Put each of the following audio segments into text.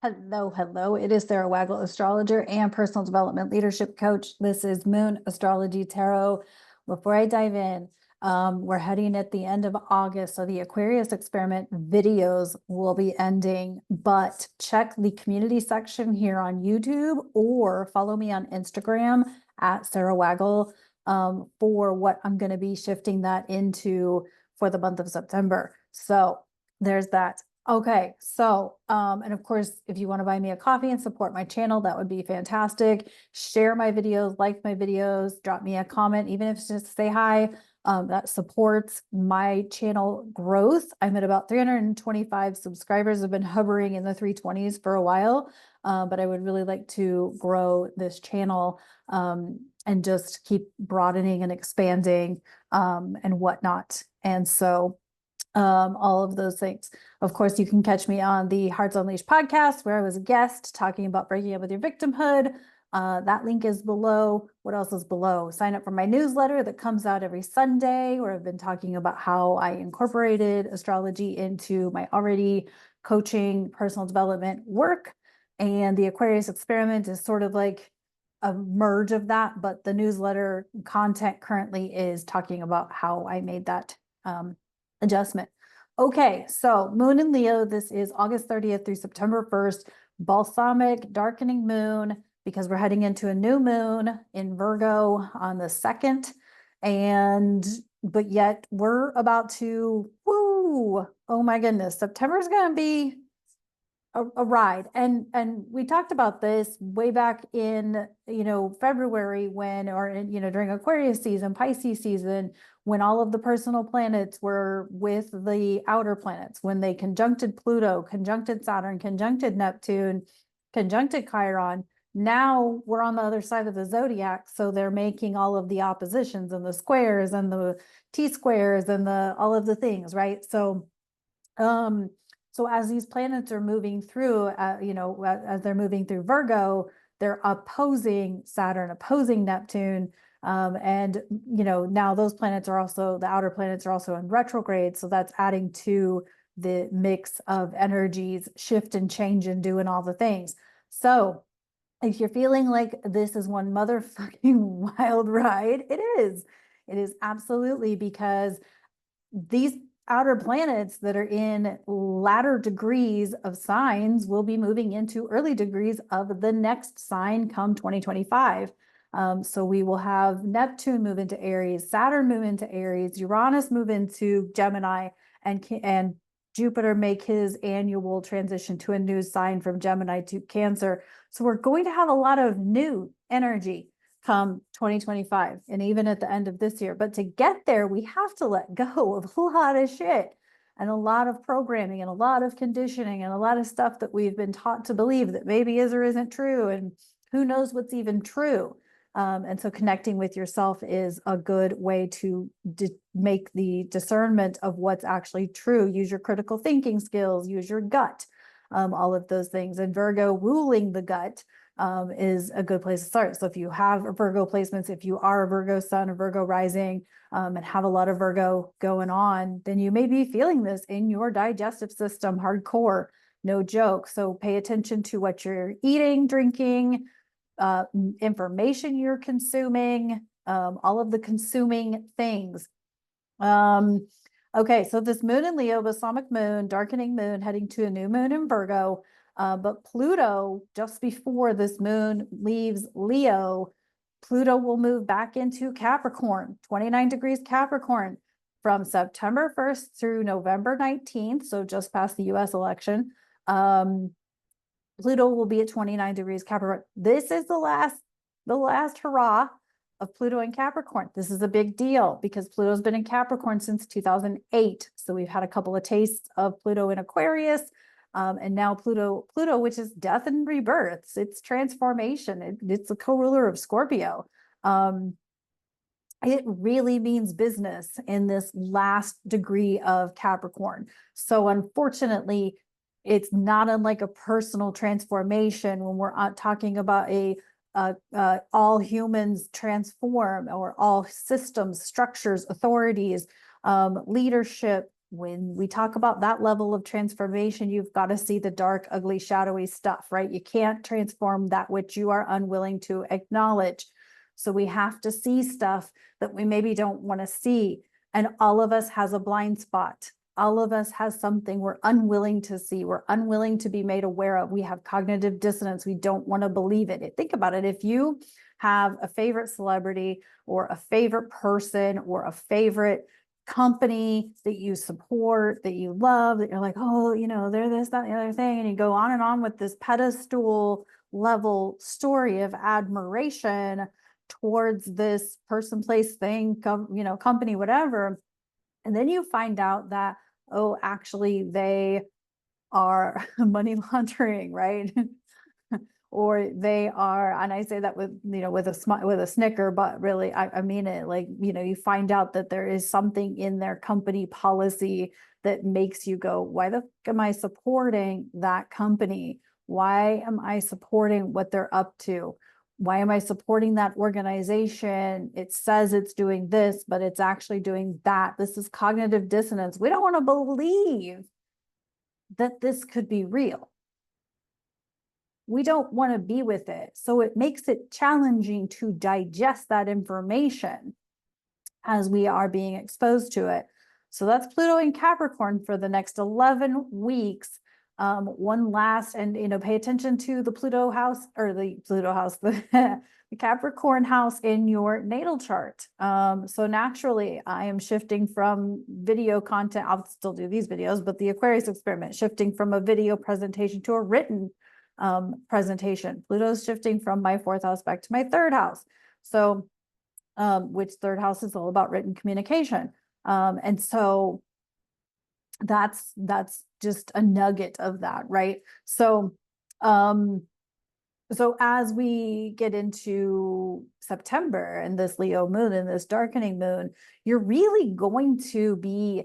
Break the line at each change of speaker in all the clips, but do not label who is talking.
Hello, hello. It is Sara Waggle, astrologer and personal development leadership coach. This is Moon Astrology Tarot. Before I dive in, we're heading at the end of August, so the Aquarius experiment videos will be ending, but check the community section here on YouTube or follow me on Instagram at Sara Waggle for what I'm going to be shifting that into for the month of September. So there's that. Okay, so, and of course, if you want to buy me a coffee and support my channel, that would be fantastic. Share my videos, like my videos, drop me a comment, even if it's just to say hi. That supports my channel growth. I'm at about 325 subscribers. I've been hovering in the 320s for a while, but I would really like to grow this channel and just keep broadening and expanding and whatnot. And so all of those things. Of course, you can catch me on the Hearts Unleashed podcast, where I was a guest talking about breaking up with your victimhood. That link is below. What else is below? Sign up for my newsletter that comes out every Sunday, where I've been talking about how I incorporated astrology into my already coaching personal development work. And the Aquarius experiment is sort of like a merge of that, but the newsletter content currently is talking about how I made that adjustment. Okay, so Moon in Leo, this is August 30th through September 1st, balsamic darkening moon, because we're heading into a new moon in Virgo on the 2nd. But yet we're about to, woo, oh my goodness, September is going to be a ride. And we talked about this way back in, February during Aquarius season, Pisces season, when all of the personal planets were with the outer planets, when they conjuncted Pluto, conjuncted Saturn, conjuncted Neptune, conjuncted Chiron. Now we're on the other side of the zodiac. So they're making all of the oppositions and the squares and the T-squares and all of the things, right? So as these planets are moving through, as they're moving through Virgo, they're opposing Saturn, opposing Neptune. Now those planets are also, the outer planets are also in retrograde. So that's adding to the mix of energies, shift and change and doing all the things. So if you're feeling like this is one motherfucking wild ride, it is. It is absolutely, because these outer planets that are in latter degrees of signs will be moving into early degrees of the next sign come 2025. So we will have Neptune move into Aries, Saturn move into Aries, Uranus move into Gemini, and Jupiter make his annual transition to a new sign from Gemini to Cancer. So we're going to have a lot of new energy come 2025 and even at the end of this year. But to get there, we have to let go of a lot of shit and a lot of programming and a lot of conditioning and a lot of stuff that we've been taught to believe that maybe is or isn't true. And who knows what's even true. And so connecting with yourself is a good way to make the discernment of what's actually true. Use your critical thinking skills, use your gut, all of those things. And Virgo ruling the gut is a good place to start. So if you have Virgo placements, if you are a Virgo sun or Virgo rising, and have a lot of Virgo going on, then you may be feeling this in your digestive system hardcore, no joke. So pay attention to what you're eating, drinking, information you're consuming, all of the consuming things. Okay, so this moon in Leo, balsamic moon, darkening moon, heading to a new moon in Virgo. But Pluto, just before this moon leaves Leo, Pluto will move back into Capricorn, 29 degrees Capricorn, from September 1st through November 19th, so just past the US election. Pluto will be at 29 degrees Capricorn. This is the last hurrah of Pluto in Capricorn. This is a big deal because Pluto's been in Capricorn since 2008. So we've had a couple of tastes of Pluto in Aquarius. And now Pluto, which is death and rebirth, it's transformation. It's a co-ruler of Scorpio. It really means business in this last degree of Capricorn. So unfortunately, it's not unlike a personal transformation when we're talking about all humans transform, or all systems, structures, authorities, leadership, when we talk about that level of transformation, you've got to see the dark, ugly, shadowy stuff, right? You can't transform that which you are unwilling to acknowledge. So we have to see stuff that we maybe don't want to see. And all of us has a blind spot. All of us has something we're unwilling to see. We're unwilling to be made aware of. We have cognitive dissonance. We don't want to believe it. Think about it. If you have a favorite celebrity or a favorite person or a favorite company that you support, that you love, that you're like, oh, they're this, that, the other thing. And you go on and on with this pedestal level story of admiration towards this person, place, thing, company, whatever. And then you find out that, oh, actually they are money laundering, right? Or they are, and I say that with, with a smile, with a snicker, but really, I mean it, like, you find out that there is something in their company policy that makes you go, why the fuck am I supporting that company? Why am I supporting what they're up to? Why am I supporting that organization? It says it's doing this, but it's actually doing that. This is cognitive dissonance. We don't want to believe that this could be real. We don't want to be with it. So it makes it challenging to digest that information as we are being exposed to it. So that's Pluto in Capricorn for the next 11 weeks. One last, and pay attention to the Pluto house, or the Pluto house, the Capricorn house in your natal chart. So naturally, I am shifting from video content. I'll still do these videos, but the Aquarius experiment, shifting from a video presentation to a written presentation. Pluto's shifting from my 4th house back to my 3rd house. So, which 3rd house is all about written communication. And so that's just a nugget of that, right? So, so as we get into September and this Leo moon and this darkening moon, you're really going to be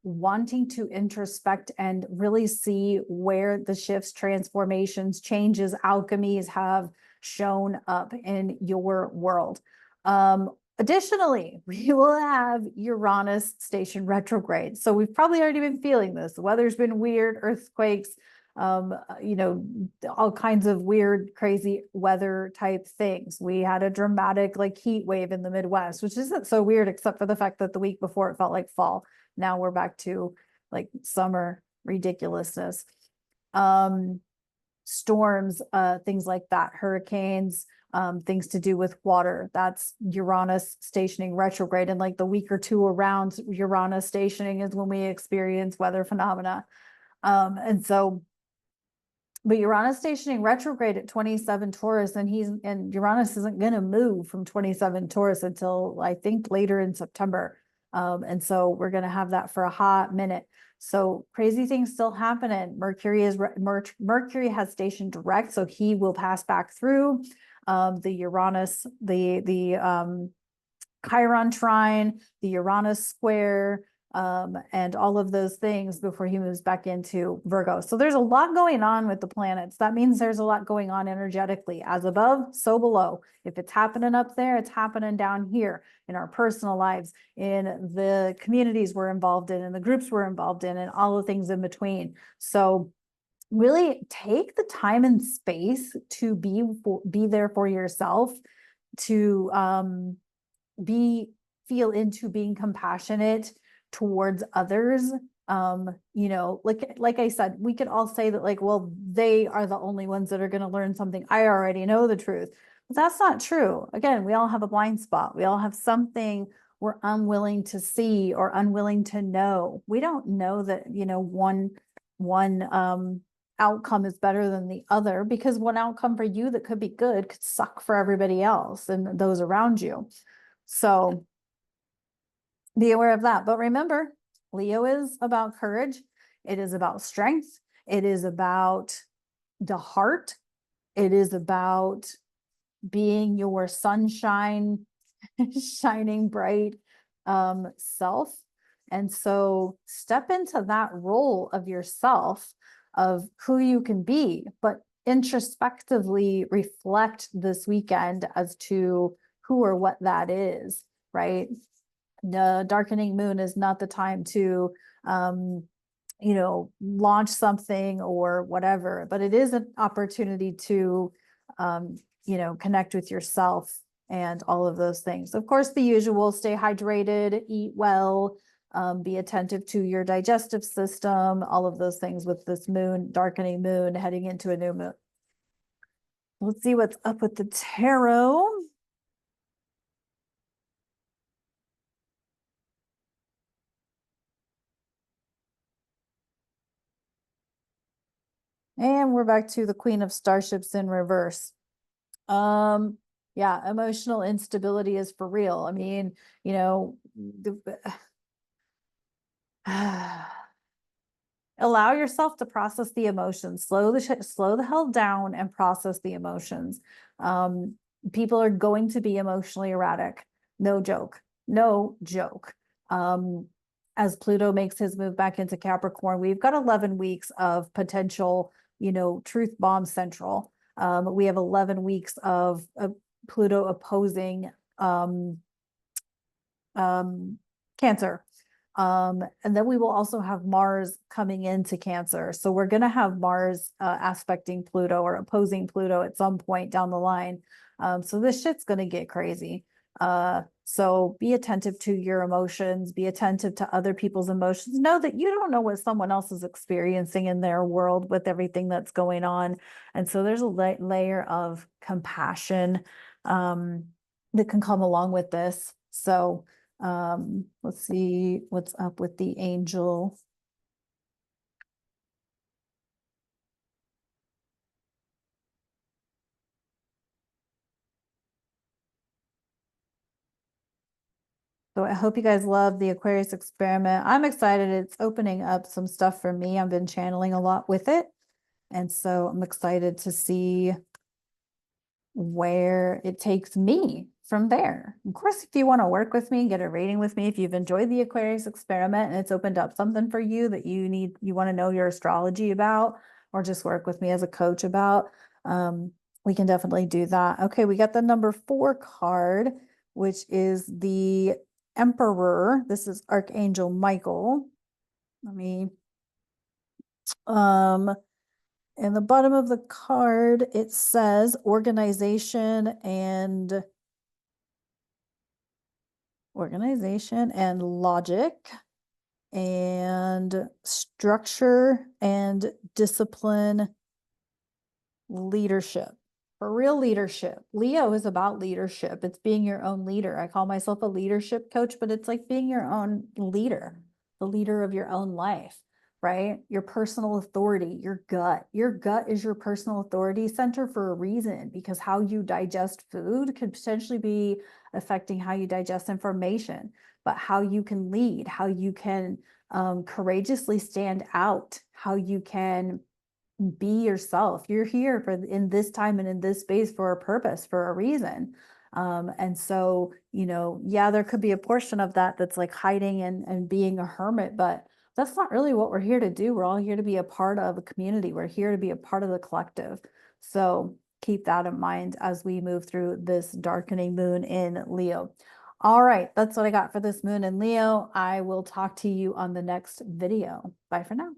wanting to introspect and really see where the shifts, transformations, changes, alchemies have shown up in your world. Additionally, we will have Uranus station retrograde. So we've probably already been feeling this. The weather's been weird, earthquakes, all kinds of weird, crazy weather type things. We had a dramatic heat wave in the Midwest, which isn't so weird, except for the fact that the week before it felt like fall. Now we're back to summer ridiculousness. Storms, things like that, hurricanes, things to do with water. That's Uranus stationing retrograde. And the week or two around Uranus stationing is when we experience weather phenomena. And so, but Uranus stationing retrograde at 27 Taurus, and Uranus isn't going to move from 27 Taurus until I think later in September. And so we're going to have that for a hot minute. So crazy things still happening. Mercury has stationed direct, so he will pass back through the Uranus, the Chiron trine, the Uranus square, and all of those things before he moves back into Virgo. So there's a lot going on with the planets. That means there's a lot going on energetically. As above, so below. If it's happening up there, it's happening down here in our personal lives, in the communities we're involved in the groups we're involved in, and all the things in between. So really take the time and space to be there for yourself, to feel into being compassionate towards others. Like I said, we could all say that well, they are the only ones that are going to learn something. I already know the truth. But that's not true. Again, we all have a blind spot. We all have something we're unwilling to see or unwilling to know. We don't know that, one outcome is better than the other, because one outcome for you that could be good could suck for everybody else and those around you. So be aware of that. But remember, Leo is about courage. It is about strength. It is about the heart. It is about being your sunshine, shining bright self. And so step into that role of yourself, of who you can be, but introspectively reflect this weekend as to who or what that is, right? The darkening moon is not the time to you know, launch something or whatever, but it is an opportunity to, you know, connect with yourself and all of those things. Of course, the usual: stay hydrated, eat well, be attentive to your digestive system, all of those things with this moon, darkening moon, heading into a new moon. Let's see what's up with the tarot. And we're back to the Queen of Starships in reverse. Yeah, emotional instability is for real. I mean, you know, allow yourself to process the emotions. Slow the hell down and process the emotions. People are going to be emotionally erratic. No joke. No joke. As Pluto makes his move back into Capricorn, we've got 11 weeks of potential, you know, truth bomb central. We have 11 weeks of Pluto opposing Cancer. And then we will also have Mars coming into Cancer. So we're going to have Mars aspecting Pluto or opposing Pluto at some point down the line. So this shit's going to get crazy. So be attentive to your emotions, be attentive to other people's emotions. Know that you don't know what someone else is experiencing in their world with everything that's going on. And so there's a layer of compassion that can come along with this. So let's see what's up with the angel. So I hope you guys love the Aquarius experiment. I'm excited. It's opening up some stuff for me. I've been channeling a lot with it. And so I'm excited to see where it takes me from there. Of course, if you want to work with me, get a reading with me, if you've enjoyed the Aquarius experiment and it's opened up something for you that you want to know your astrology about, or just work with me as a coach about, we can definitely do that. Okay, we got the number 4 card, which is the Emperor. This is Archangel Michael. Let me, in the bottom of the card, it says organization and logic and structure and discipline, leadership. For real leadership. Leo is about leadership. It's being your own leader. I call myself a leadership coach, but it's like being your own leader, the leader of your own life, right? Your personal authority, your gut. Your gut is your personal authority center for a reason, because how you digest food could potentially be affecting how you digest information, but how you can lead, how you can courageously stand out, how you can be yourself. You're here for in this time and in this space for a purpose, for a reason. And so, you know, yeah, there could be a portion of that that's like hiding and being a hermit, but that's not really what we're here to do. We're all here to be a part of a community. We're here to be a part of the collective. So keep that in mind as we move through this darkening moon in Leo. All right, that's what I got for this moon in Leo. I will talk to you on the next video. Bye for now.